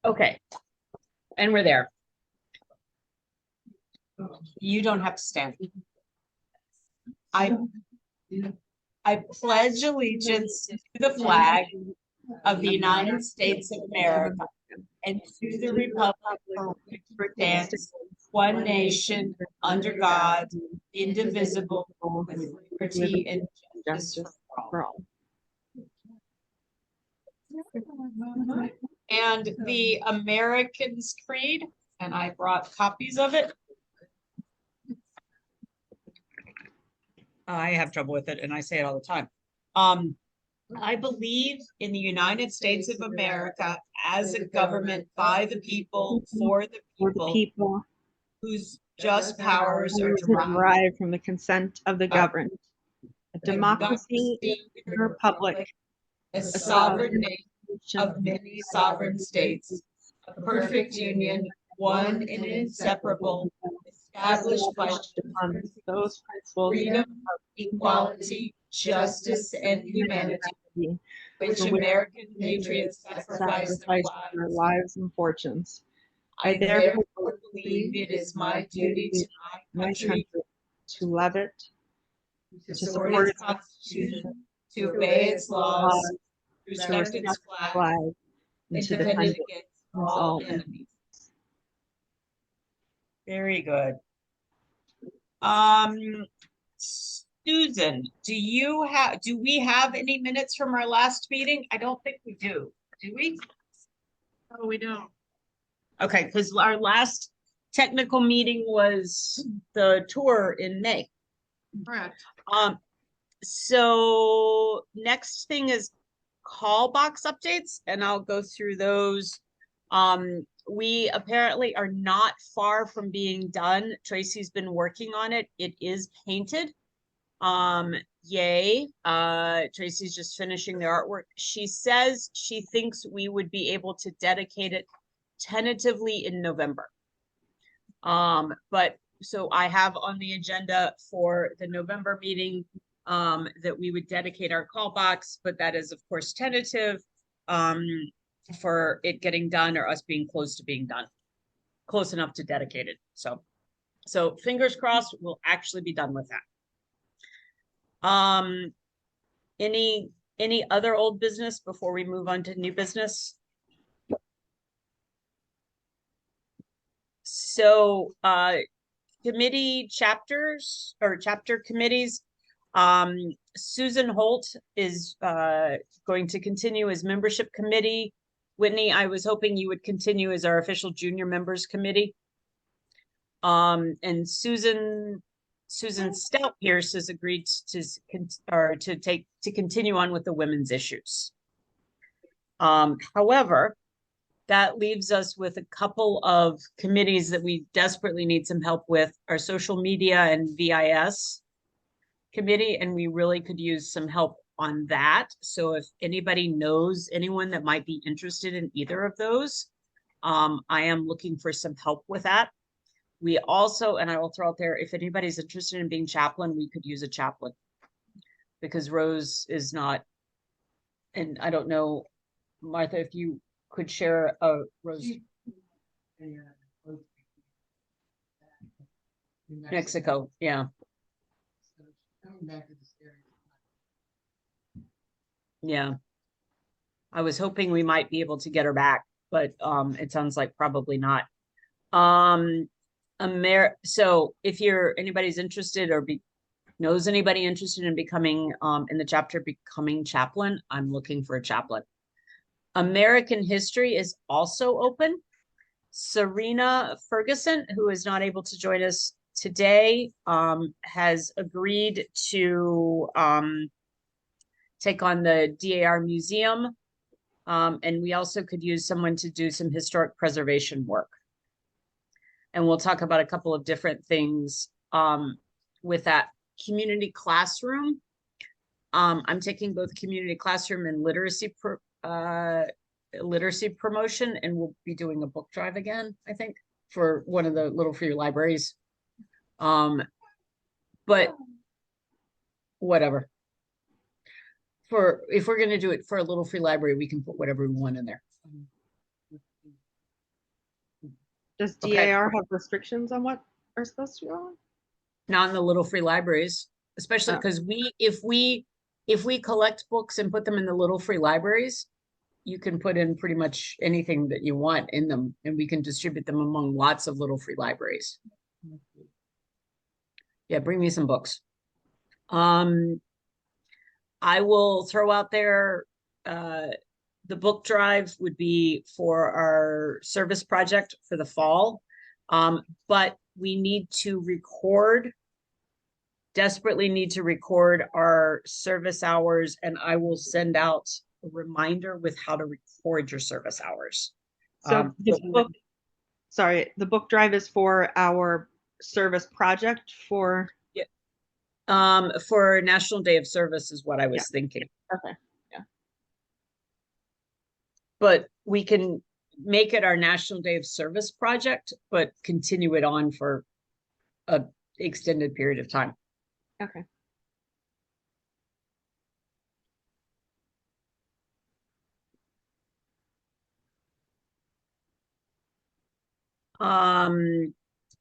Okay, and we're there. You don't have to stand. I pledge allegiance to the flag of the United States of America and to the republic for which it stands, one nation, under God, indivisible, with liberty and justice for all. And the Americans' Creed, and I brought copies of it. I have trouble with it, and I say it all the time. I believe in the United States of America as a government by the people, for the people, whose just powers are derived from the consent of the governed. A democracy, a republic, a sovereign nation of many sovereign states, a perfect union, one and inseparable, established by those principles freedom, equality, justice, and humanity, which American patriots sacrificed their lives and fortunes. I therefore believe it is my duty to my country to love it, to support its constitution, to obey its laws, to respect its flag, and to defend it against all enemies. Very good. Susan, do we have any minutes from our last meeting? I don't think we do. Do we? Oh, we don't. Okay, because our last technical meeting was the tour in May. Correct. So next thing is call box updates, and I'll go through those. We apparently are not far from being done. Tracy's been working on it. It is painted. Yay. Tracy's just finishing the artwork. She says she thinks we would be able to dedicate it tentatively in November. But so I have on the agenda for the November meeting that we would dedicate our call box, but that is of course tentative for it getting done or us being close to being done, close enough to dedicate it. So fingers crossed we'll actually be done with that. Any other old business before we move on to new business? So committee chapters or chapter committees, Susan Holt is going to continue as membership committee. Whitney, I was hoping you would continue as our official junior members committee. And Susan Stout Pierce has agreed to continue on with the women's issues. However, that leaves us with a couple of committees that we desperately need some help with, our social media and VIS committee, and we really could use some help on that. So if anybody knows anyone that might be interested in either of those, I am looking for some help with that. We also, and I will throw out there, if anybody's interested in being chaplain, we could use a chaplain because Rose is not, and I don't know, Martha, if you could share a Rose. Mexico, yeah. Yeah. I was hoping we might be able to get her back, but it sounds like probably not. So if anybody's interested or knows anybody interested in becoming in the chapter becoming chaplain, I'm looking for a chaplain. American history is also open. Serena Ferguson, who is not able to join us today, has agreed to take on the DAR museum. And we also could use someone to do some historic preservation work. And we'll talk about a couple of different things with that. Community classroom. I'm taking both community classroom and literacy promotion, and we'll be doing a book drive again, I think, for one of the Little Free Libraries. But whatever. If we're going to do it for a Little Free Library, we can put whatever we want in there. Does Okay. DAR have restrictions on what are supposed to go on? Not in the little free libraries, especially Oh. because if we collect books and put them in the little free libraries, you can put in pretty much anything that you want in them, and we can distribute them among lots of little free libraries. Yeah, bring me some books. I will throw out there, the book drive would be for our service project for the fall. But we need to desperately need to record our service hours, and I will send out a reminder with how to record your service hours. So this book, sorry, the book drive is for our service project for, For National Day of Service is what I was thinking. okay. But we can make it our National Day of Service project, but continue it on for a extended period of time. Okay.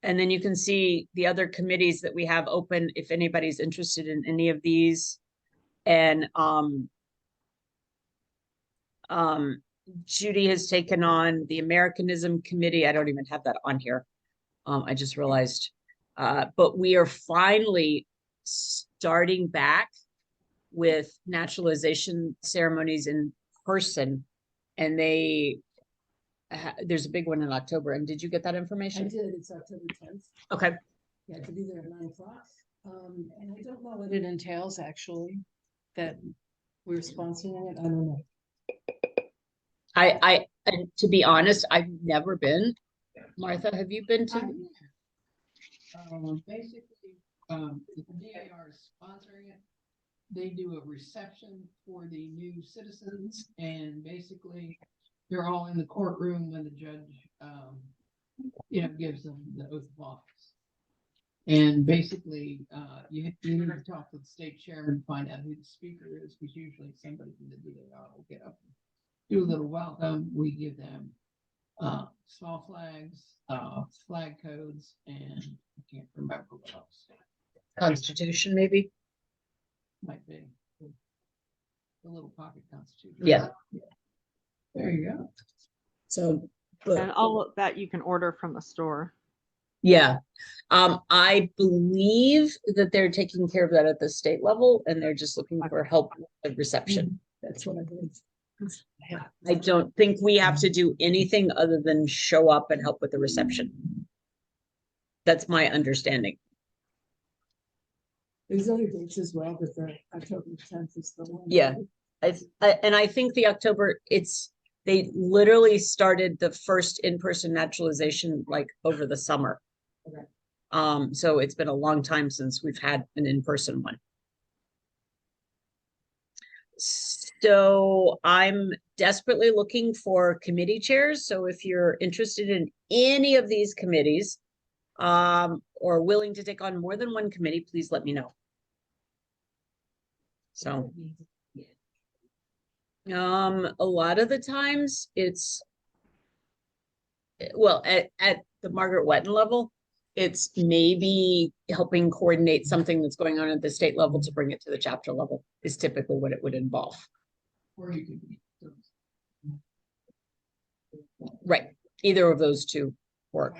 And then you can see the other committees that we have open if anybody's interested in any of these. And Judy has taken on the Americanism Committee. I don't even have that on here. I just realized. But we are finally starting back with naturalization ceremonies in person, and there's a big one in October. And did you get that I information? did, it's October 10th. Okay. Yeah, to be there at 9 o'clock. And I don't know what it entails actually, that we're sponsoring it, I don't know. And to be honest, I've never been. Martha, have you been to? Basically, the DAR is sponsoring it. They do a reception for the new citizens, and basically they're all in the courtroom when the judge, gives them the oath of office. And basically, you need to talk to the state chairman to find out who the speaker is, because usually somebody from the DAR will get up and do a little welcome. We give them small flags, flag codes, and I can't remember what else. Constitution, maybe? Might be the little pocket constitution. Yeah. There you go. So, And all of that you can order from the store. yeah. I believe that they're taking care of that at the state level, and they're just looking for help with the reception. That's what I heard. I don't think we have to do anything other than show up and help with the reception. That's my understanding. There's other dates as well, but the October 10th is the one. Yeah. And I think the October, they literally started the first in-person naturalization like over the summer. Okay. So it's been a long time since we've had an in-person one. So I'm desperately looking for committee chairs. So if you're interested in any of these committees, or willing to take on more than one committee, please let me know. So, a lot of the times it's, well, at the Margaret Whetten level, it's maybe helping coordinate something that's going on at the state level to bring it to the chapter level is typically what it would involve. Or you could be. Right. Either of those two work.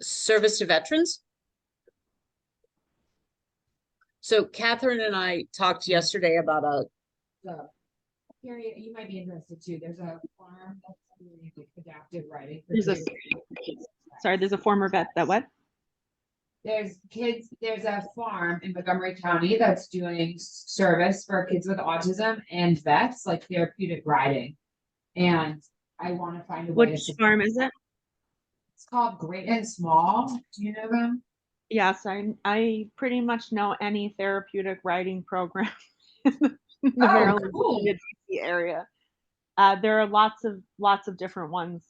Service to veterans. So Catherine and I talked yesterday about Carrie, you might be interested too. There's a farm that's doing adaptive writing. There's a former vet that what? There's a farm in Montgomery County that's doing service for kids with autism and vets, like therapeutic riding. And I want to find a way. Which farm is it? It's called Great and Small. Do you know them? Yes, I pretty much know any therapeutic riding program in the Maryland Cool. DC area. There are lots of different ones.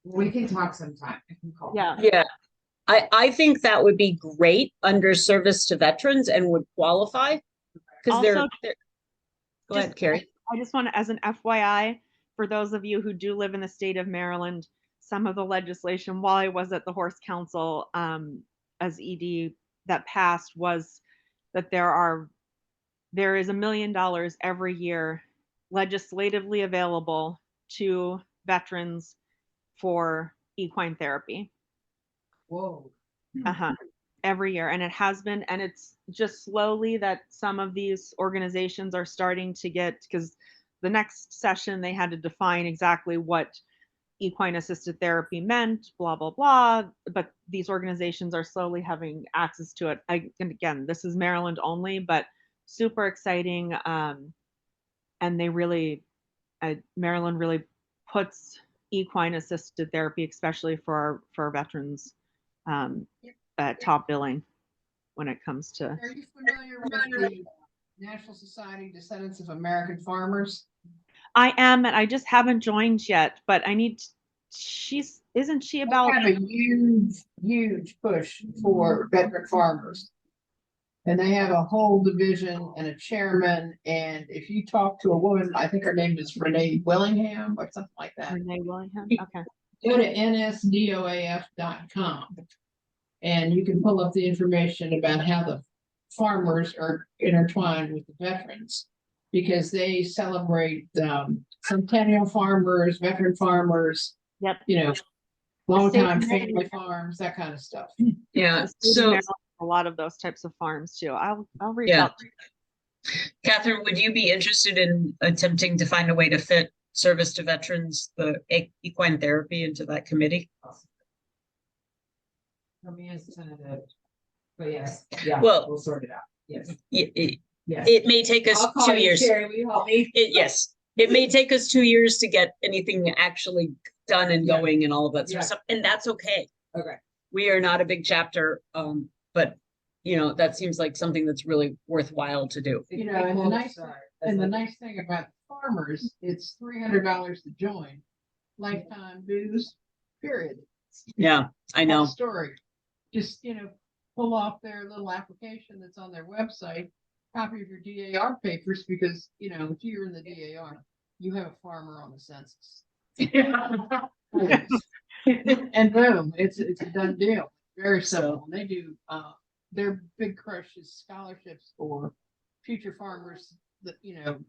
We can talk sometime. I can call. Yeah. Yeah. I think that would be great under service to veterans and would qualify. because they're, Also, go ahead, just- Carrie. I just want to, as an FYI, for those of you who do live in the state of Maryland, some of the legislation while I was at the Horse Council as ED that passed was that there is $1 million every year legislatively available to veterans for equine therapy. Whoa. Every year, and it has been, and it's just slowly that some of these organizations are starting to get, because the next session they had to define exactly what equine assisted therapy meant, blah blah blah, but these organizations are slowly having access to it. And again, this is Maryland only, but super exciting. And they really, Maryland really puts equine assisted therapy, especially for our veterans, top billing when it comes to. Are you familiar with the National Society Descendants of American Farmers? I am, and I just haven't joined yet, but I need. Isn't she They about? have a huge push for veteran farmers. And they have a whole division and a chairman, and if you talk to a woman, I think her name is Renee Willingham or something like that. Renee Willingham? Okay. Go to nsdoaf.com and you can pull up the information about how the farmers are intertwined with the veterans, because they celebrate centennial farmers, veteran farmers, Yep. longtime state of family farms, that kind of stuff. Yeah, The state of so Maryland has a lot of those types of farms too. I'll reach Yeah. out. Catherine, would you be interested in attempting to find a way to fit service to veterans, the equine therapy into that committee? Let me ask tentative. But yes, yeah, Well- we'll sort it out. Yes, It yes. may take us I'll call 2 you, years. Sherry, will you help me? Yes, it may take us 2 years to get anything actually done and Yeah. going and all of that sort Yeah. of stuff, and that's okay. Okay. We are not a big chapter, but that seems like something that's really worthwhile to do. And the nice thing about farmers, it's $300 to join, lifetime dues, period. Yeah, I know. Story. Just, pull off their little application that's on their website, copy of your DAR papers, because, if you're in the DAR, you have a farmer on the census. And boom, it's a done deal. Very simple. They do, their big crush is scholarships for future farmers that,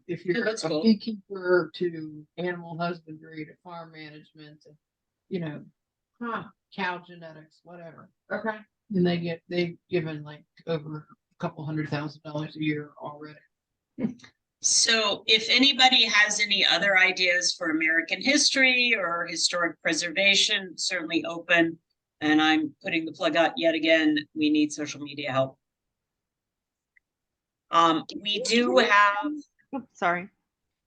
if you're that's a cool. beekeeper to animal husbandry to farm management, to, cow genetics, whatever. Okay. And they've given like over a couple $100,000 a year already. So if anybody has any other ideas for American history or historic preservation, certainly open. And I'm putting the plug out yet again, we need social media help. We do have, Oh, sorry.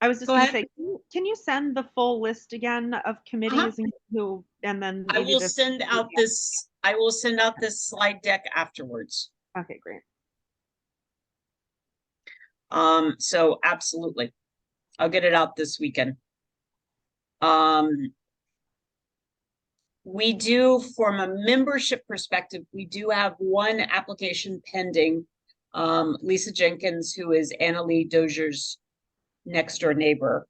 I was just Go going to ahead. say, can you send the full list again of committees and who, and then I maybe will this- send out this slide deck afterwards. Okay, great. So absolutely. I'll get it out this weekend. We do, from a membership perspective, we do have one application pending. Lisa Jenkins, who is Annalee Dozier's next door neighbor.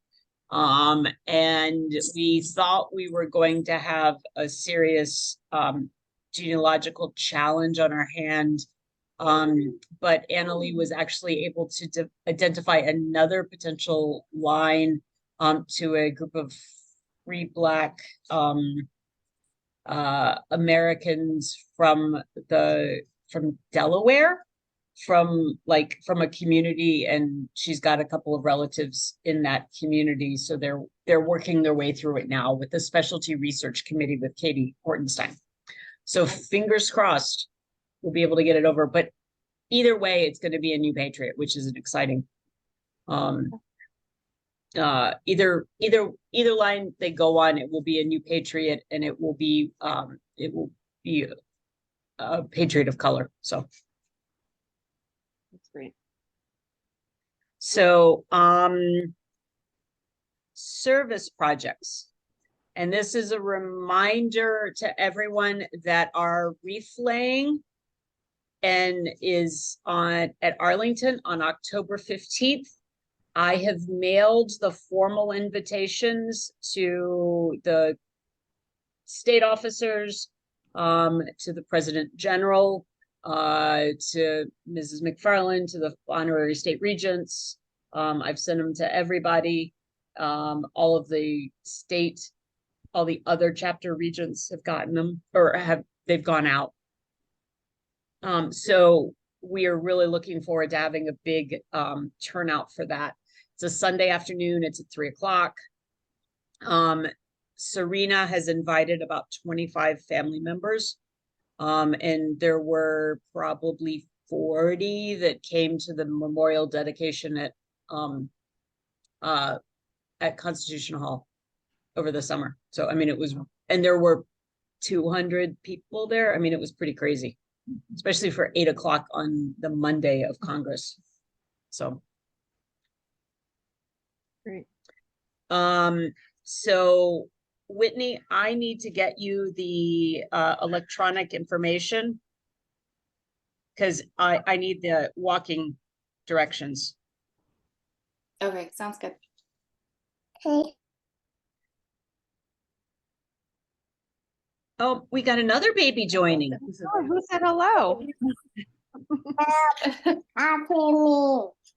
And we thought we were going to have a serious genealogical challenge on our hand. But Annalee was actually able to identify another potential line to a group of free Black Americans from Delaware, from a community, and she's got a couple of relatives in that community, so they're working their way through it now with the specialty research committee with Katie Hortenstein. So fingers crossed we'll be able to get it over, but either way it's going to be a new patriot, which is an exciting either line they go on, it will be a new patriot, and it will be a patriot of color. So That's great. so service projects, and this is a reminder to everyone that our reef laying and is at Arlington on October 15th. I have mailed the formal invitations to the state officers, to the President General, to Mrs. McFarland, to the honorary state regents. I've sent them to everybody. All of the all the other chapter regents have gotten them, or they've gone out. So we are really looking forward to having a big turnout for that. It's a Sunday afternoon. It's at 3:00. Serena has invited about 25 family members. And there were probably 40 that came to the memorial dedication at Constitution Hall over the summer. So, I mean, it was, and there were 200 people there. I mean, it was pretty crazy, especially for 8:00 on the Monday of Congress. So. Great. So Whitney, I need to get you the electronic information because I need the walking directions. Okay, sounds good. Oh, we got another baby joining. Oh, who said hello?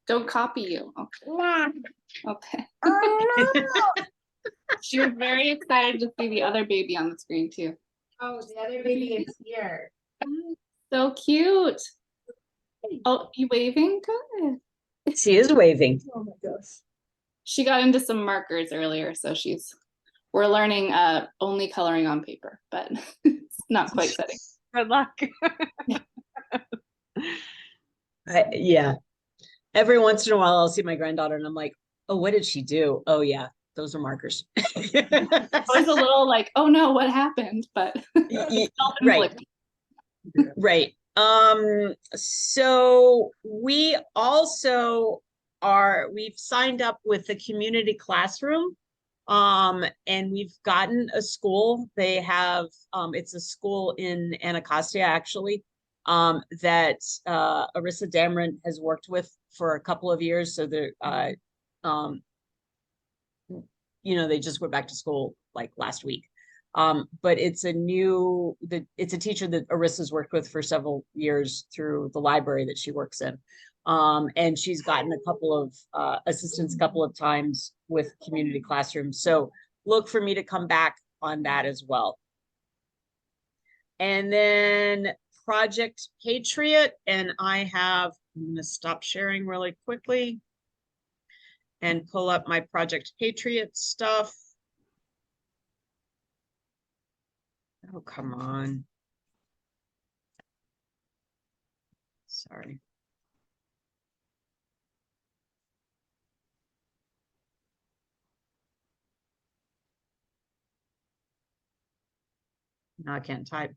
Don't copy you. Okay. Okay. She was very excited to see the other baby on the screen too. Oh, the other baby is here. So cute. Oh, you waving? Good. She is waving. Oh my gosh. She got into some markers earlier, so we're learning only coloring on paper, but it's not quite setting. Good luck. Yeah. Every once in a while, I'll see my granddaughter and I'm like, oh, what did she do? Oh, yeah, those are markers. I was a little like, oh no, what happened? But Right. Right. So we also we've signed up with the community classroom. And we've gotten a school. They have, it's a school in Anacostia, actually, that Arissa Damron has worked with for a couple of years. So they're, they just went back to school like last week. But it's it's a teacher that Arissa's worked with for several years through the library that she works in. And she's gotten a couple of assistants a couple of times with community classrooms. So look for me to come back on that as well. And then Project Patriot, and I'm going to stop sharing really quickly and pull up my Project Patriot stuff. Oh, come on. Sorry. Now I can't type.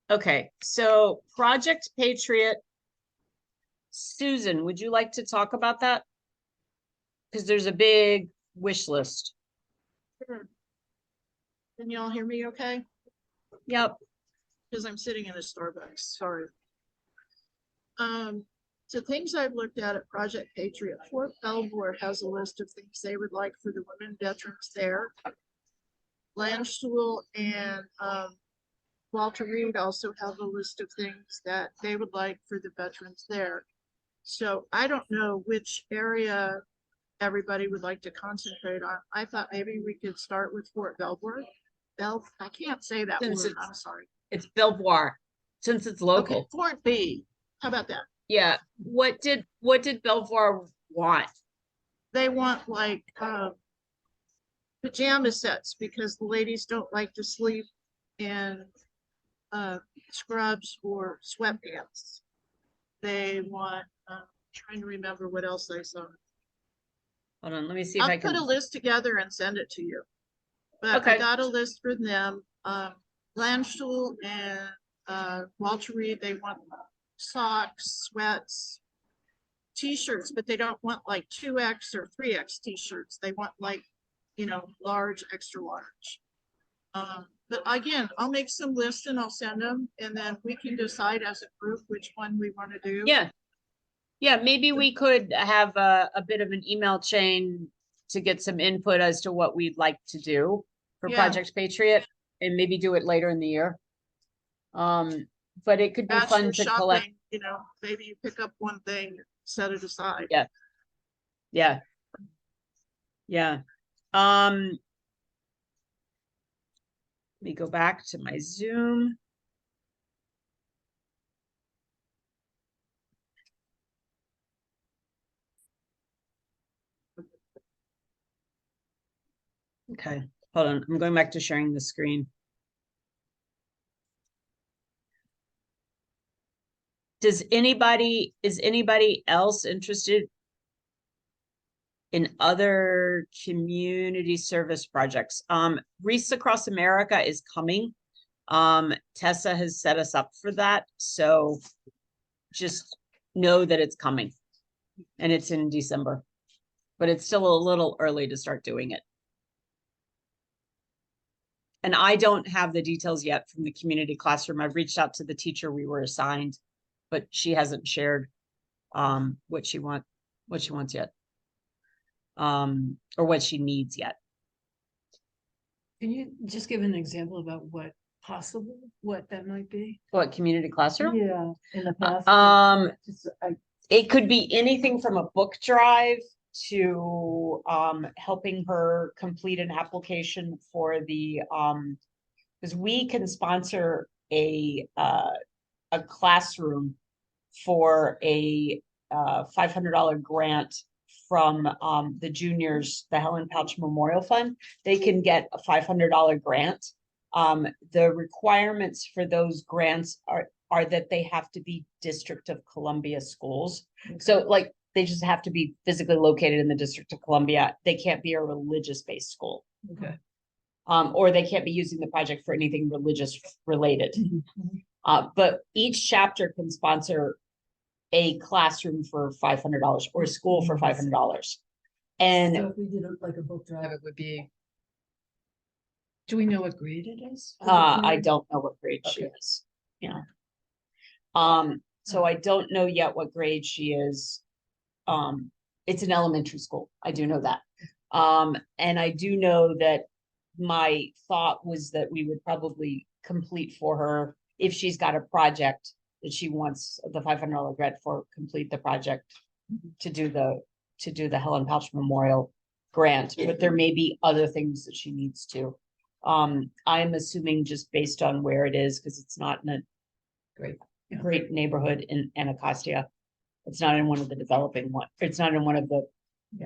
Okay, so Project Patriot. Susan, would you like to talk about that? Because there's a big wish list. Sure. Can you all hear me okay? Yep. Because I'm sitting in a Starbucks, sorry. So things I've looked at Project Patriot, Fort Belvoir has a list of things they would like for the women veterans there. Landstuhl and Walter Reed also have a list of things that they would like for the veterans there. So I don't know which area everybody would like to concentrate on. I thought maybe we could start with Fort Belvoir. I can't say that word, I'm sorry. It's Belvoir, since it's local. Okay, Fort B. How about that? Yeah. What did Belvoir want? They want like pajama sets because the ladies don't like to sleep in scrubs or sweatpants. They want, trying to remember what else I saw. Hold on, let me see if I I'll can. put a list together and send it to you. But Okay. I got a list for them. Landstuhl and Walter Reed, they want socks, sweats, t-shirts, but they don't want like 2X or 3X t-shirts. They want like, you know, large, extra large. But again, I'll make some lists and I'll send them, and then we can decide as a group which one we want to do. Yeah. Yeah, maybe we could have a bit of an email chain to get some input as to what we'd like to do for Yeah. Project Patriot, and maybe do it later in the year. But it could be As fun you're to collect. shopping, you know, maybe you pick up one thing, set it aside. Yeah. Yeah. Yeah. Let me go back to my Zoom. Okay, hold on. I'm going back to sharing the screen. Is anybody else interested in other community service projects? Reese Across America is coming. Tessa has set us up for that. So just know that it's coming, and it's in December, but it's still a little early to start doing it. And I don't have the details yet from the community classroom. I've reached out to the teacher we were assigned, but she hasn't shared what she wants yet. Or what she needs yet. Can you just give an example about what that might be? What, community classroom? Yeah, in the past. It could be anything from a book drive to helping her complete an application for the because we can sponsor a classroom for a $500 grant from the juniors, the Helen Pouch Memorial Fund. They can get a $500 grant. The requirements for those grants are that they have to be District of Columbia schools. So like they just have to be physically located in the District of Columbia. They can't be a religious-based school. Okay. Or they can't be using the project for anything religious related. But each chapter can sponsor a classroom for $500 or a school for $500. And So if we did like a book drive, it would be. Do we know what grade it is? I don't know what grade she is. Yeah. So I don't know yet what grade she is. It's an elementary school. I do know that. And I do know that my thought was that we would probably complete for her if she's got a project that she wants the $500 grant for, complete the project to do the Helen Pouch Memorial grant, but there may be other things that she needs to. I'm assuming just based on where it is, because it's not in a great neighborhood in Anacostia. It's not in one of the developing one. It's not in one of the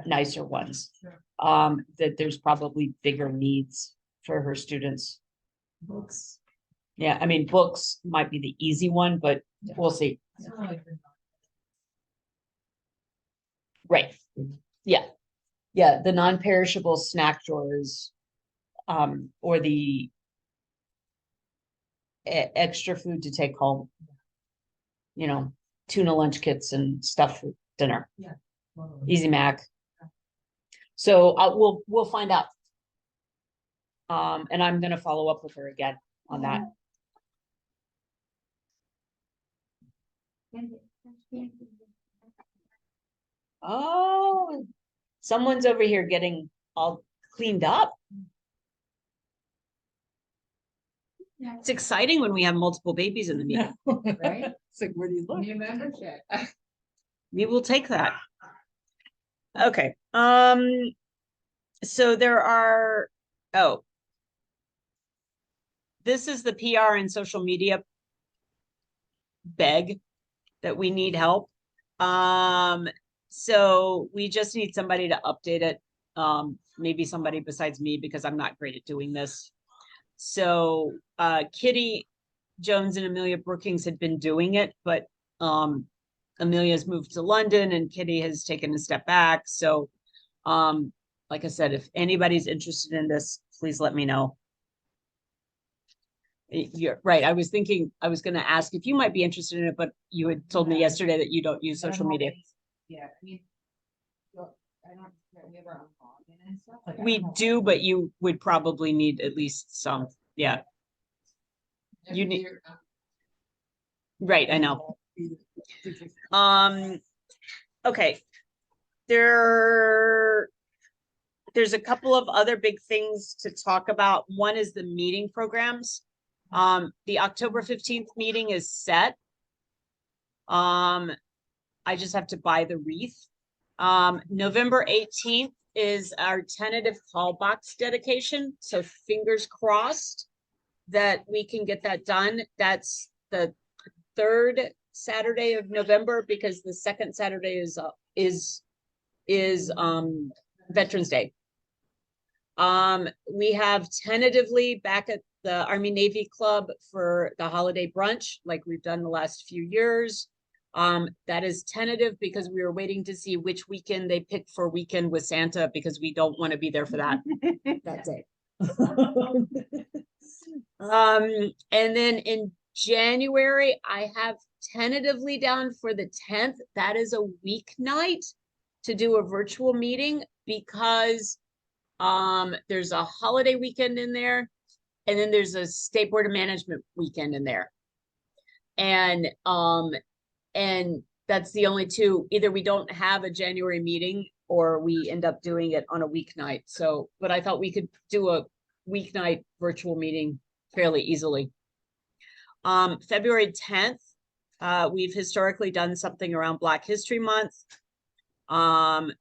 nicer ones. That there's probably bigger needs for her students. Books. Yeah, I mean, books might be the easy one, but we'll see. Right. Yeah. Yeah, the non-perishable snack drawers, or the extra food to take home. You know, tuna lunch kits and stuff for dinner. Yeah. Easy Mac. So we'll find out. And I'm gonna follow up with her again on that. Oh, someone's over here getting all cleaned up. It's exciting when we have multiple babies in the meeting. Right? It's like, where do you look? New membership. We will take that. Okay, so there are, this is the PR and social media beg that we need help. So we just need somebody to update it. Maybe somebody besides me, because I'm not great at doing this. So Kitty Jones and Amelia Brookings had been doing it, but Amelia's moved to London and Kitty has taken a step back. So like I said, if anybody's interested in this, please let me know. You're right. I was thinking I was going to ask if you might be interested in it, but you had told me yesterday that you don't use social media. yeah, I mean. Well, I don't, we have our own login and stuff. Like, I We don't know. do, but you would probably need at least some, yeah, Every need- year, right, I know. Okay. There's a couple of other big things to talk about. One is the meeting programs. The October 15th meeting is set. I just have to buy the wreath. November 18th is our tentative call box dedication. So fingers crossed that we can get that done. That's the third Saturday of November because the second Saturday is Veterans Day. We have tentatively back at the Army Navy Club for the holiday brunch, like we've done the last few years. That is tentative because we were waiting to see which weekend they picked for Weekend with Santa because we don't want to be there for that day. And then in January, I have tentatively down for the 10th. That is a weeknight to do a virtual meeting because there's a holiday weekend in there, and then there's a state board of management weekend in there. And that's the only two. Either we don't have a January meeting or we end up doing it on a weeknight. So, but I thought we could do a weeknight virtual meeting fairly easily. February 10th, we've historically done something around Black History Month.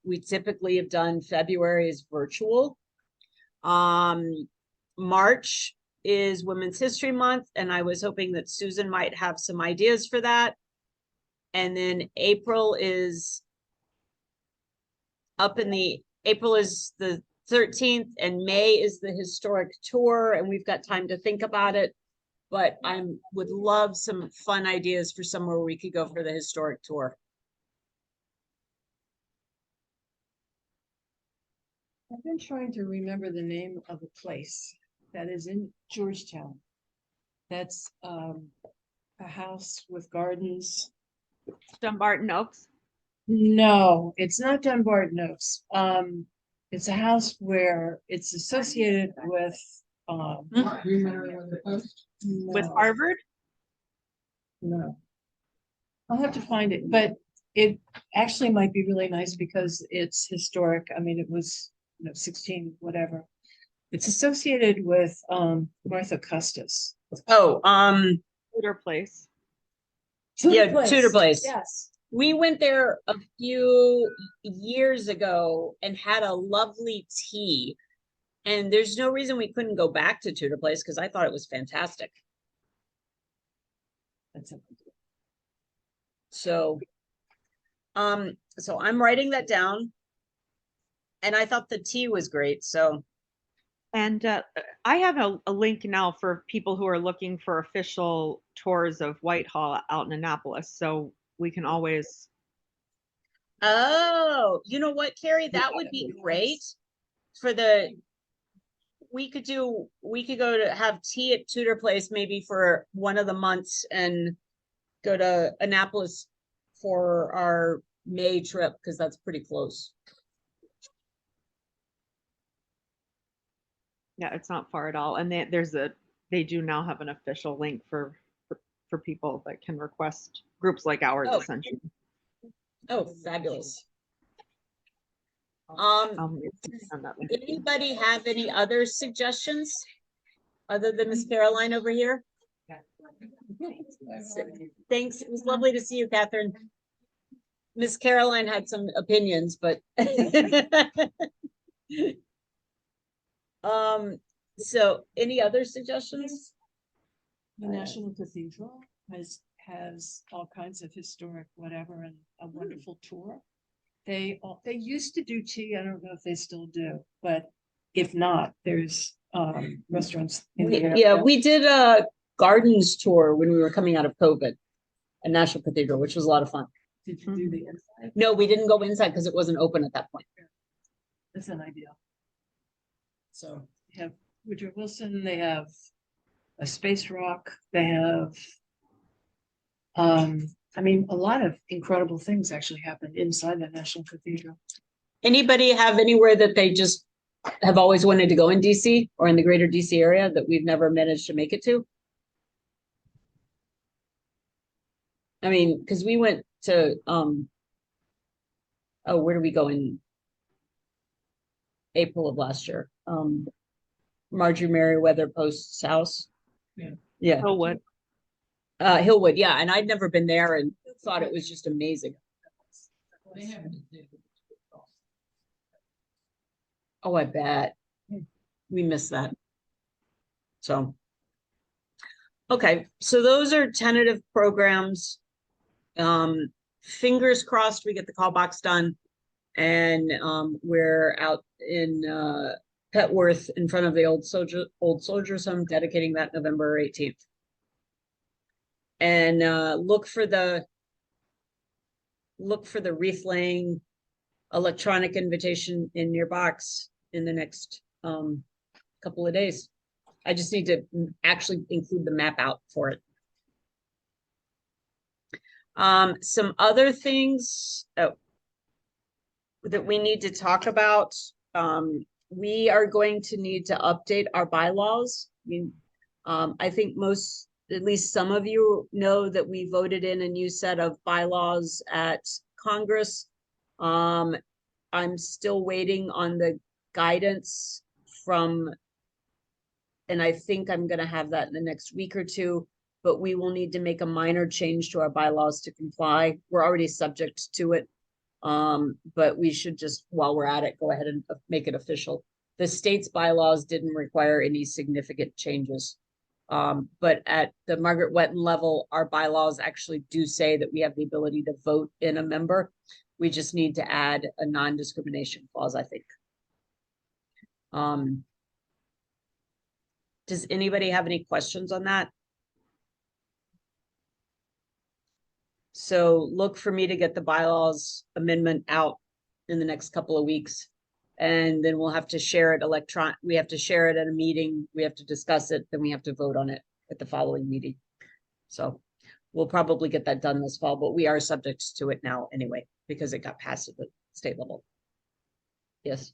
We typically have done February as virtual. March is Women's History Month, and I was hoping that Susan might have some ideas for that. And then April is April is the 13th, and May is the historic tour, and we've got time to think about it. But I would love some fun ideas for somewhere we could go for the historic tour. I've been trying to remember the name of a place that is in Georgetown. That's a house with gardens. Dumbarton Oaks. No, it's not Dunbarton Oaks. It's a house where it's associated with remember when the post. With no, Harvard. No. I'll have to find it, but it actually might be really nice because it's historic. I mean, it was, 16, whatever. It's associated with Martha Custis. Oh, Tudor Place. Yeah, Tudor Place. Yes. we went there a few years ago and had a lovely tea. And there's no reason we couldn't go back to Tudor Place because I thought it was fantastic. So I'm writing that down. And I thought the tea was great. So And I have a link now for people who are looking for official tours of Whitehall out in Annapolis. So we can always. oh, you know what, Carrie, that would be great for we could go to have tea at Tudor Place maybe for one of the months and go to Annapolis for our May trip because that's pretty close. Yeah, it's not far at all. And they do now have an official link for people that can request groups like ours, Oh. essentially. Oh, fabulous. Send that link. Anybody have any other suggestions other than Miss Caroline over here? Thanks. It was lovely to see you, Catherine. Miss Caroline had some opinions, but so any other suggestions? The National Cathedral has all kinds of historic whatever and a wonderful tour. They used to do tea. I don't know if they still do, but if not, there's restaurants in the area. Yeah, we did a gardens tour when we were coming out of COVID at National Cathedral, which was a lot of fun. Did you do the inside? No, we didn't go inside because it wasn't open at that point. That's an idea. So They have Woodrow Wilson, they have a space rock, they have I mean, a lot of incredible things actually happened inside the National Cathedral. Anybody have anywhere that they just have always wanted to go in DC or in the greater DC area that we've never managed to make it to? I mean, because we went to, oh, where did we go in April of last year? Marjorie Merriweather Post's house. Yeah. Oh, what? Hillwood, yeah, and I'd never been there and thought it was just amazing. They haven't. Oh, I bet. We missed that. So. Okay, so those are tentative programs. Fingers crossed we get the call box done. And we're out in Petworth in front of the old soldiers home, dedicating that November 18th. And look for the wreath laying electronic invitation in your box in the next couple of days. I just need to actually include the map out for it. Some other things that we need to talk about. We are going to need to update our bylaws. I think at least some of you know that we voted in a new set of bylaws at Congress. I'm still waiting on the guidance from, and I think I'm going to have that in the next week or two, but we will need to make a minor change to our bylaws to comply. We're already subject to it. But we should just, while we're at it, go ahead and make it official. The state's bylaws didn't require any significant changes. But at the Margaret Whetten level, our bylaws actually do say that we have the ability to vote in a member. We just need to add a non-discrimination clause, I think. Does anybody have any questions on that? So look for me to get the bylaws amendment out in the next couple of weeks. And then we'll have to share it we have to share it at a meeting. We have to discuss it. Then we have to vote on it at the following meeting. So we'll probably get that done this fall, but we are subject to it now anyway, because it got passed at the state level. Yes.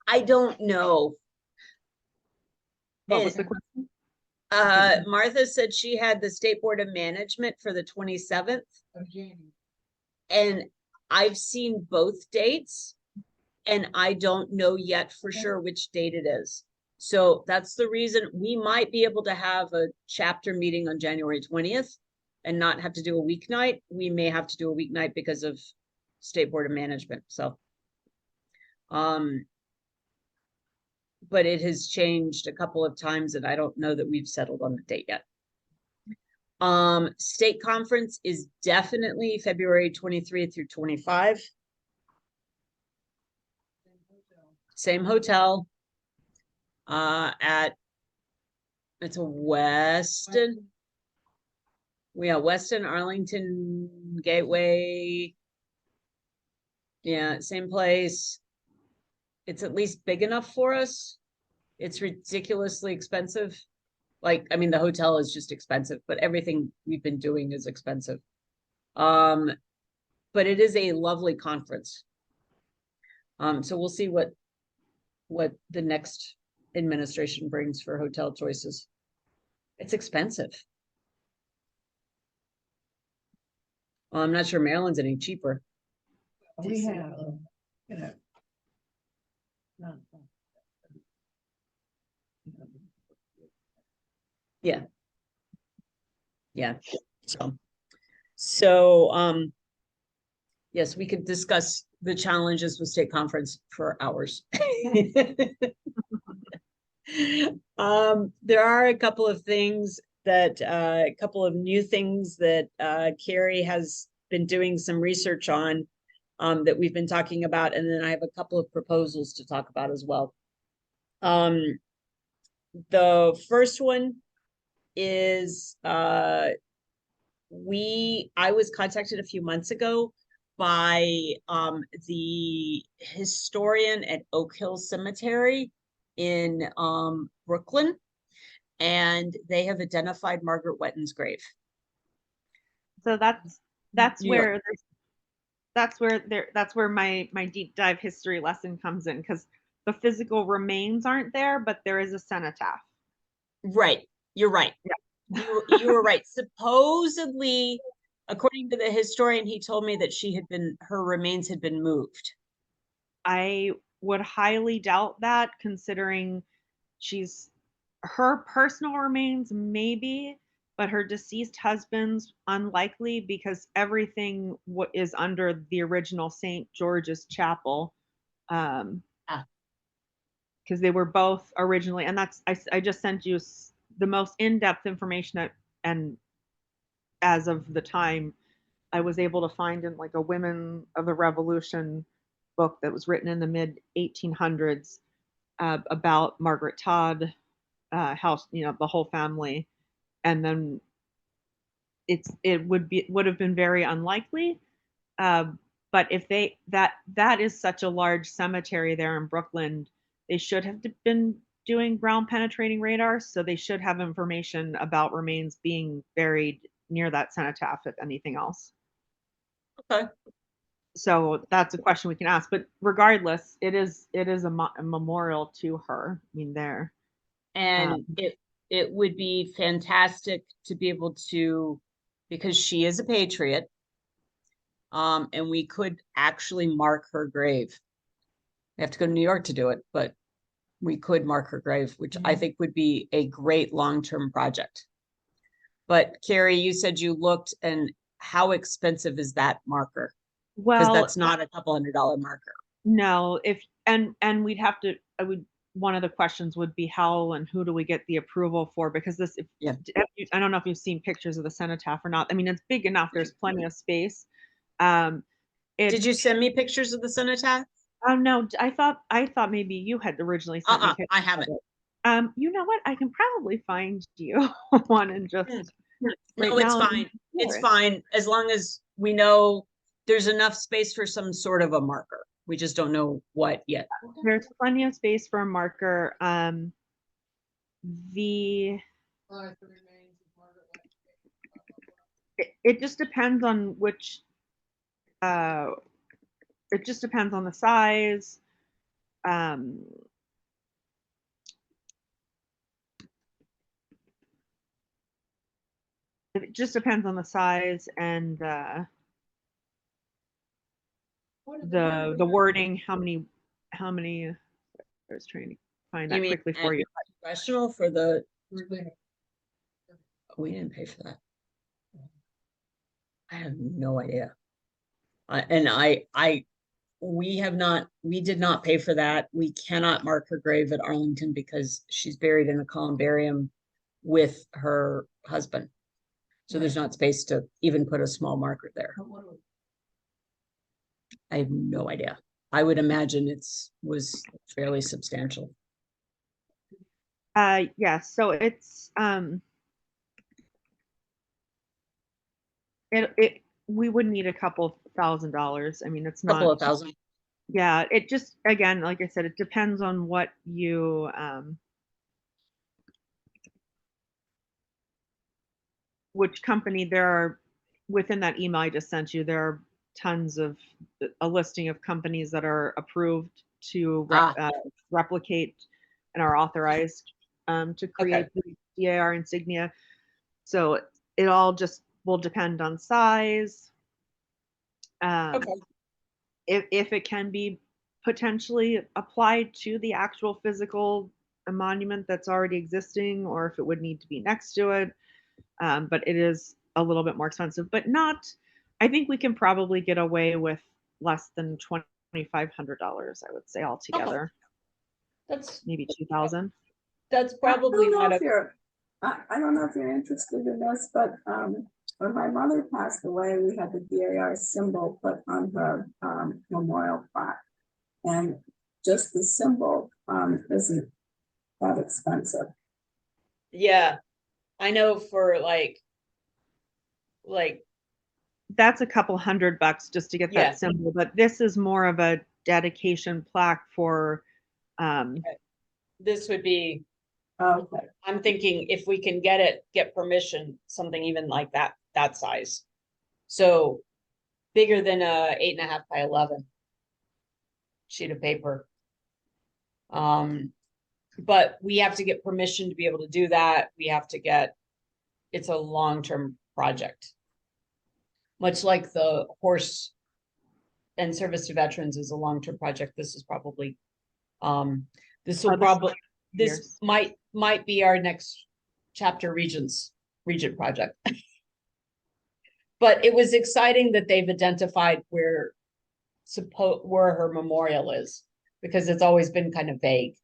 I don't know. What was the question? Martha said she had the State Board of Management for the 27th. Of January. And I've seen both dates and I don't know yet for sure which date it is. So that's the reason we might be able to have a chapter meeting on January 20th and not have to do a weeknight. We may have to do a weeknight because of State Board of Management. So, but it has changed a couple of times and I don't know that we've settled on the date yet. State conference is definitely February 23 through 25. Same hotel. It's a Weston. Yeah, Weston, Arlington, Gateway. Yeah, same place. It's at least big enough for us. It's ridiculously expensive. Like, I mean, the hotel is just expensive, but everything we've been doing is expensive. But it is a lovely conference. So we'll see what the next administration brings for hotel choices. It's expensive. Well, I'm not sure Maryland's any cheaper. We have, you know. Yeah. Yeah. So, yes, we could discuss the challenges with state conference for hours. There are a couple of things that, a couple of new things that Carrie has been doing some research on that we've been talking about. And then I have a couple of proposals to talk about as well. The first one is I was contacted a few months ago by the historian at Oak Hill Cemetery in Brooklyn, and they have identified Margaret Whetten's grave. So that's New York. where that's where my deep dive history lesson comes in, because the physical remains aren't there, but there is a cenotaph. Right. You're right. You were right. Supposedly, according to the historian, he told me that her remains had been moved. I would highly doubt that, considering her personal remains maybe, but her deceased husband's unlikely, because everything is under the original St. George's Chapel. Because they were both originally, and I just sent you the most in-depth information and as of the time I was able to find in like a Women of the Revolution book that was written in the mid 1800s about Margaret Todd, how the whole family, and then it would have been very unlikely. But if that is such a large cemetery there in Brooklyn, they should have been doing ground penetrating radar, so they should have information about remains being buried near that cenotaph, if anything else. Okay. So that's a question we can ask. But regardless, it is a memorial to her. I mean, there. And it would be fantastic to be able to, because she is a patriot, and we could actually mark her grave. We have to go to New York to do it, but we could mark her grave, which I think would be a great long-term project. But Carrie, you said you looked, and how expensive is that marker? Because Well, that's not a couple $100 marker. no, and we'd have to, one of the questions would be how and who do we get the approval for? Because I don't know if you've seen pictures of the cenotaph or not. I mean, it's big enough. There's plenty of space. Did you send me pictures of the cenotaph? No, I thought maybe you had originally sent me pictures. I haven't. You know what? I can probably find you one and just No, it's fine. It's fine. As long as we know there's enough space for some sort of a marker. We just don't know what yet. There's plenty of space for a marker. It just depends on which, it just depends on the size. It just depends on the size and the wording, how many I was trying to find that quickly for you. Professional for the, we didn't pay for that. I have no idea. We did not pay for that. We cannot mark her grave at Arlington because she's buried in a columbarium with her husband. So there's not space to even put a small marker there. I have no idea. I would imagine was fairly substantial. Yeah, so it's we would need a couple $1,000s. I mean, it's not couple of thousand. Yeah, it just, again, like I said, it depends on what you which company. There are, within that email I just sent you, there are tons of a listing of companies that are approved to replicate and are authorized to create the DAR insignia. So it all just will depend on size. If it can be potentially applied to the actual physical monument that's already existing, or if it would need to be next to it. But it is a little bit more expensive, but not, I think we can probably get away with less than $2,500, I would say, altogether. That's maybe 2,000. That's probably not I don't know if you're interested in this, but when my mother passed away, we had the DAR symbol put on her memorial plaque, and just the symbol isn't that expensive. Yeah, I know for like that's a couple $100 just to get that symbol, but this is more of a dedication plaque for this would be, Okay, I'm thinking if we can get permission, something even like that size. So bigger than a 8.5 by 11 sheet of paper. But we have to get permission to be able to do that. We have to get, it's a long-term project. Much like the horse and service to veterans is a long-term project, this is probably, this will probably, this might be our next chapter regent project. But it was exciting that they've identified where her memorial is, because it's always been kind of vague.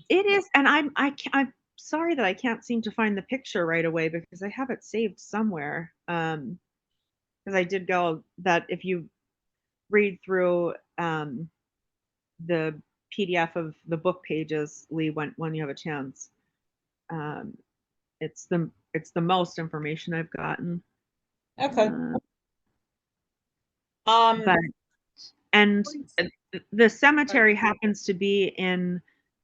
It is, and I'm sorry that I can't seem to find the picture right away because I have it saved somewhere. Because I did go that if you read through the PDF of the book pages, Lee, when you have a chance, it's the most information I've gotten. Okay. But and the cemetery happens to be in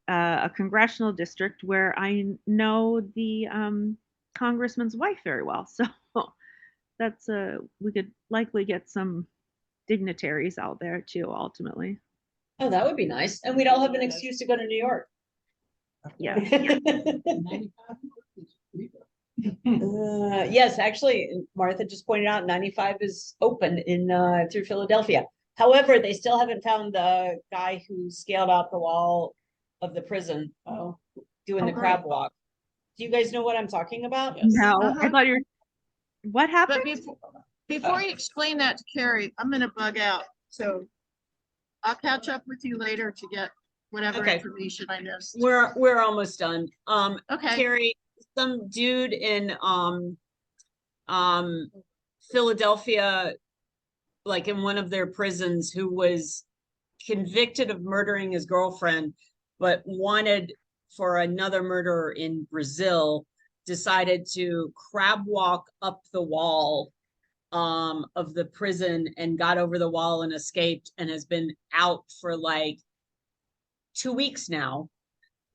a congressional district where I know the congressman's wife very well. So that's we could likely get some dignitaries out there too, ultimately. Oh, that would be nice. And we'd all have an excuse to go to New York. Yeah. Yes, actually, Martha just pointed out 95 is open in through Philadelphia. However, they still haven't found the guy who scaled out the wall of the prison doing the crab walk. Do you guys know what I'm talking about? No, I thought you were. What happened? But before you explain that to Carrie, I'm gonna bug out. So I'll catch up with you later to get whatever information I missed. We're almost done. Okay. Carrie, some dude in Philadelphia, like in one of their prisons, who was convicted of murdering his girlfriend, but wanted for another murder in Brazil, decided to crab walk up the wall of the prison and got over the wall and escaped, and has been out for like 2 weeks now,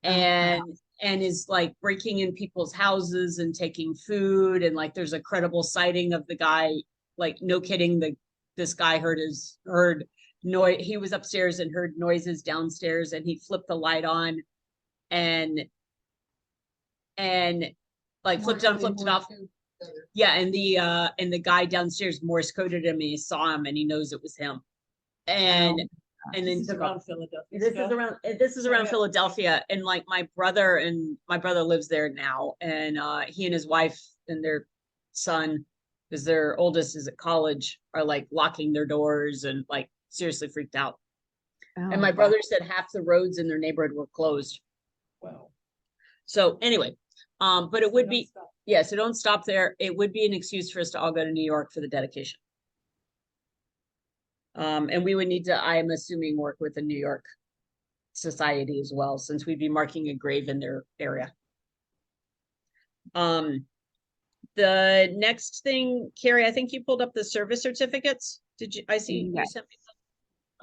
and is like breaking in people's houses and taking food, and like there's a credible sighting of the guy, like no kidding, this guy heard noise. He was upstairs and heard noises downstairs, and he flipped the light on and like flipped it on, flipped it off. Yeah, and the guy downstairs Morse coded him, and he saw him, and he knows it was him. And then took off. Philadelphia. This is around Philadelphia, and like my brother lives there now, and he and his wife and their son, because their oldest is at college, are like locking their doors and like seriously freaked out. And my brother said half the roads in their neighborhood were closed. Wow. So anyway, but it would be, yeah, so don't stop there. It would be an excuse for us to all go to New York for the dedication. And we would need to, I am assuming, work with the New York Society as well, since we'd be marking a grave in their area. The next thing, Carrie, I think you pulled up the service certificates. Did you? I see you sent me some.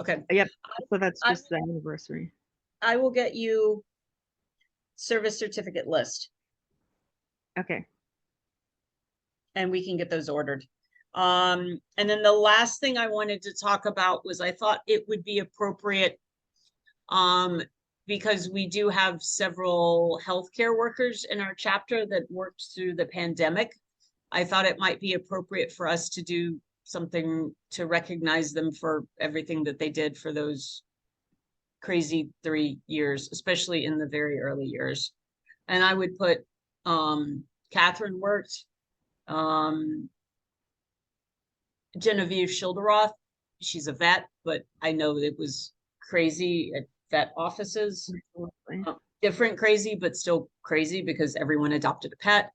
Okay. Yep. So that's just the anniversary. I will get you service certificate list. Okay. And we can get those ordered. And then the last thing I wanted to talk about was I thought it would be appropriate, because we do have several healthcare workers in our chapter that worked through the pandemic. I thought it might be appropriate for us to do something to recognize them for everything that they did for those crazy 3 years, especially in the very early years. And I would put Catherine worked, Genevieve Schilderoth, she's a vet, but I know it was crazy at vet offices. Different crazy, but still crazy because everyone adopted a pet.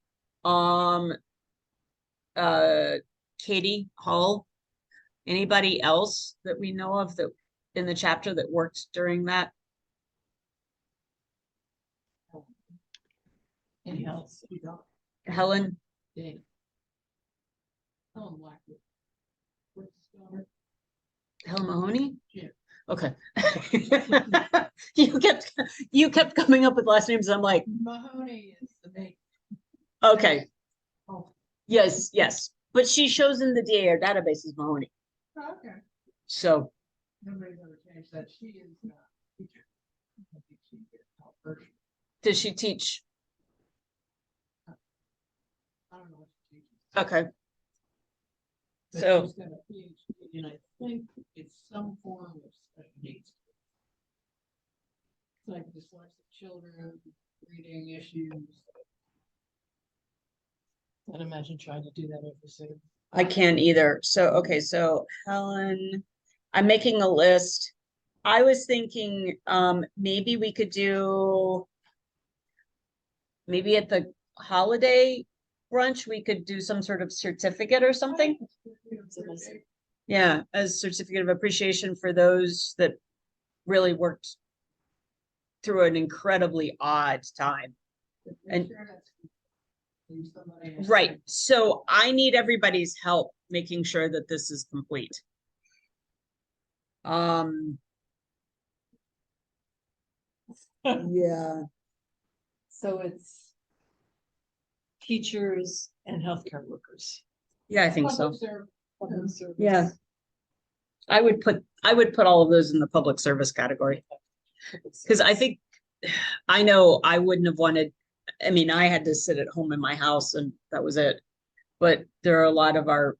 Katie Hull. Anybody else that we know of that in the chapter that worked during that? Any else? Helen? Dave. Helen Blackwood. What's his daughter? Helen Mahoney? Yeah. Okay. You kept coming up with last names. I'm like, Mahoney is the name. okay, Oh, yes, yes. But she shows in the DAR database as Mahoney. okay. So, Nobody's ever changed that. She is a teacher. I think she did help her. does she teach? I don't know what she teaches. Okay. But So, she's got a PhD, and I think it's some form of special needs. It's like dyslexic children, reading issues. I'd imagine trying to do that over Zoom. I can't either. So, okay, so Helen, I'm making a list. I was thinking, maybe we could do, maybe at the holiday brunch, we could do some sort of certificate or something. Yeah, as certificate of appreciation for those that really worked through an incredibly odd time. And- Right, so I need everybody's help making sure that this is complete. Yeah, So it's teachers and healthcare workers. yeah, I think so. Public service. Yeah. I would put all of those in the public service category. Because I think, I know I wouldn't have wanted, I mean, I had to sit at home in my house and that was it. But there are a lot of our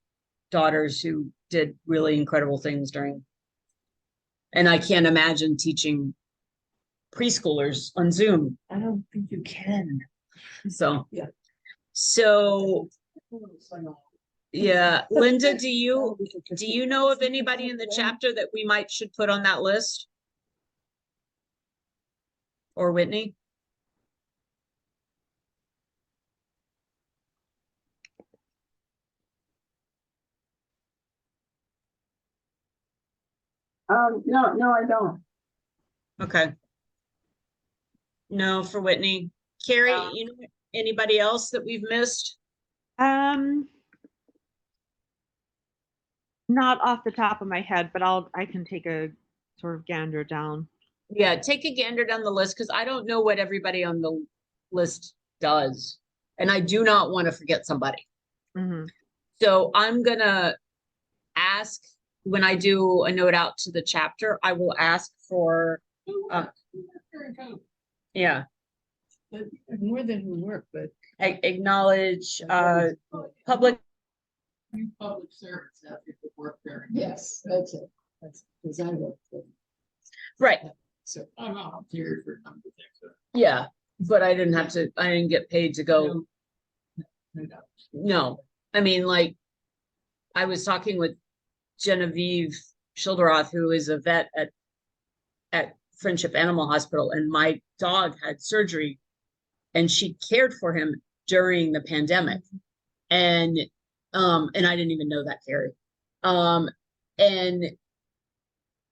daughters who did really incredible things during. And I can't imagine teaching preschoolers on Zoom. I don't think you can. So. Yeah. So, yeah, Linda, do you know of anybody in the chapter that we should put on that list? Or Whitney? No, I don't. Okay. No, for Whitney. Carrie, you know anybody else that we've missed? Not off the top of my head, but I can take a sort of gander down. Yeah, take a gander down the list because I don't know what everybody on the list does. And I do not want to forget somebody. Mhm. So I'm gonna ask when I do a note out to the chapter, I will ask for, yeah, But more than who work, but acknowledge, public. Public servants out there that work there. yes, that's it. That's because I work for. Right, So I volunteered for some of the things. yeah, but I didn't get paid to go. No doubt. No, I mean, like, I was talking with Genevieve Schilderoth, who is a vet at Friendship Animal Hospital, and my dog had surgery and she cared for him during the pandemic. And I didn't even know that, Carrie.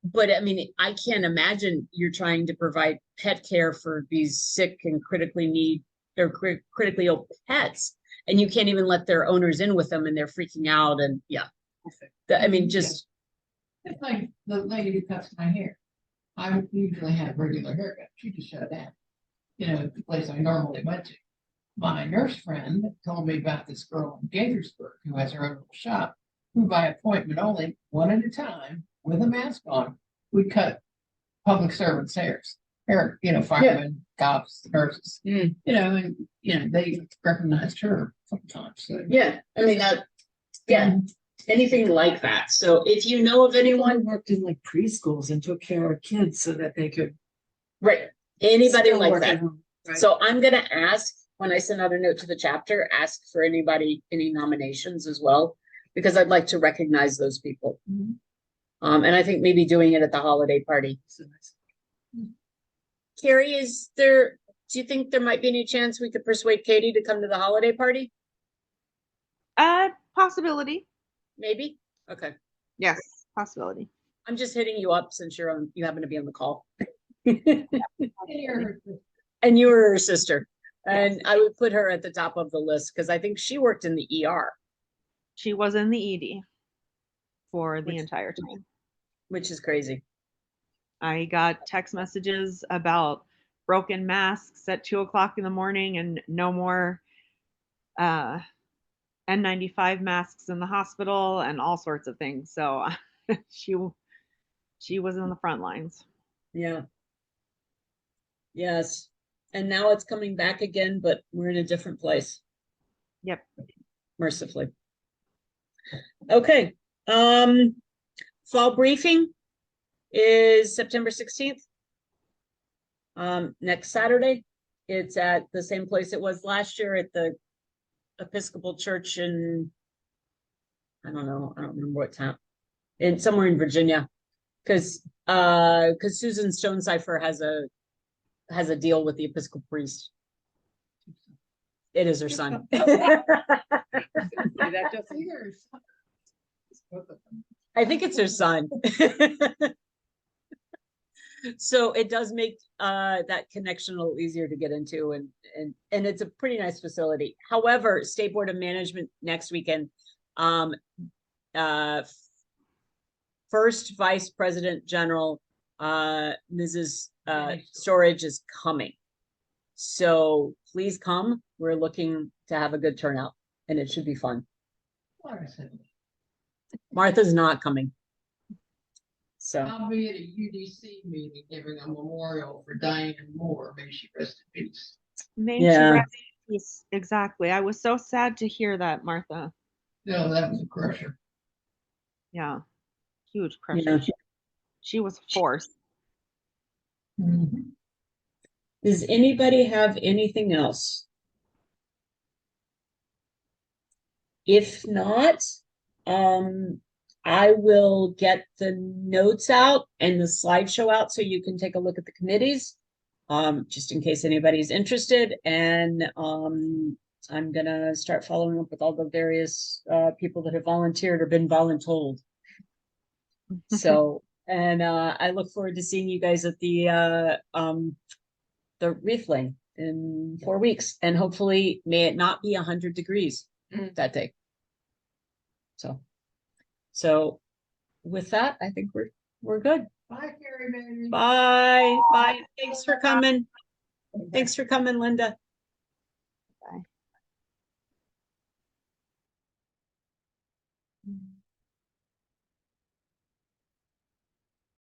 But I mean, I can't imagine you're trying to provide pet care for these sick and critically ill pets, and you can't even let their owners in with them, and they're freaking out. And yeah, I mean, just It's like the lady who cuts my hair. I usually have regular haircut. She just shut down. You know, the place I normally went to. My nurse friend told me about this girl in Gaithersburg who has her own little shop, who by appointment only, one at a time, with a mask on, would cut public servants' hair, you know, firemen, cops, nurses, Mm. you know, and, you know, they recognized her sometimes. So. yeah, I mean, anything like that. So if you know of anyone, worked in like preschools and took care of kids so that they could. right, anybody still like work that. at home, right? So I'm gonna ask, when I send out a note to the chapter, ask for any nominations as well, because I'd like to recognize those people. Mhm. And I think maybe doing it at the holiday party. So nice. Carrie, do you think there might be any chance we could persuade Katie to come to the holiday party? Possibility. Maybe? Okay. Yes, possibility. I'm just hitting you up since you happen to be on the call. And you were her sister. And I would put her at the top of the list because I think she worked in the ER. She was in the ED for the Which- entire time. Which is crazy. I got text messages about broken masks at 2 o'clock in the morning and no more N95 masks in the hospital and all sorts of things. So she was on the front lines. Yeah. Yes. And now it's coming back again, but we're in a different place, Yep. mercifully. Okay. Fall briefing is September 16th. Next Saturday. It's at the same place it was last year at the Episcopal Church in, I don't know, I don't remember what town, in somewhere in Virginia. Because Susan Stonecipher has a deal with the Episcopal priest. It is her son. I think it's her son. So it does make that connection a little easier to get into, and it's a pretty nice facility. However, State Board of Management next weekend, first Vice President General Mrs. Storage is coming. So please come. We're looking to have a good turnout, and it should be fun. Martha's not coming. So I'll be at a UDC meeting giving a memorial for Diane Moore. May she rest in peace. May she Yeah. rest in peace. Exactly. I was so sad to hear that, Martha. No, that was a crusher. Yeah. Huge pressure. Yeah. She was forced. Does anybody have anything else? If not, I will get the notes out and the slideshow out so you can take a look at the committees, just in case anybody's interested. And I'm gonna start following up with all the various people that have volunteered or been voluntold. So, and I look forward to seeing you guys at the wreath laying in 4 weeks, and hopefully may it not be 100 degrees that day. So with that, I think we're good. Bye, Carrie, baby. Bye. Bye. Thanks for coming. Thanks for coming, Linda. Bye.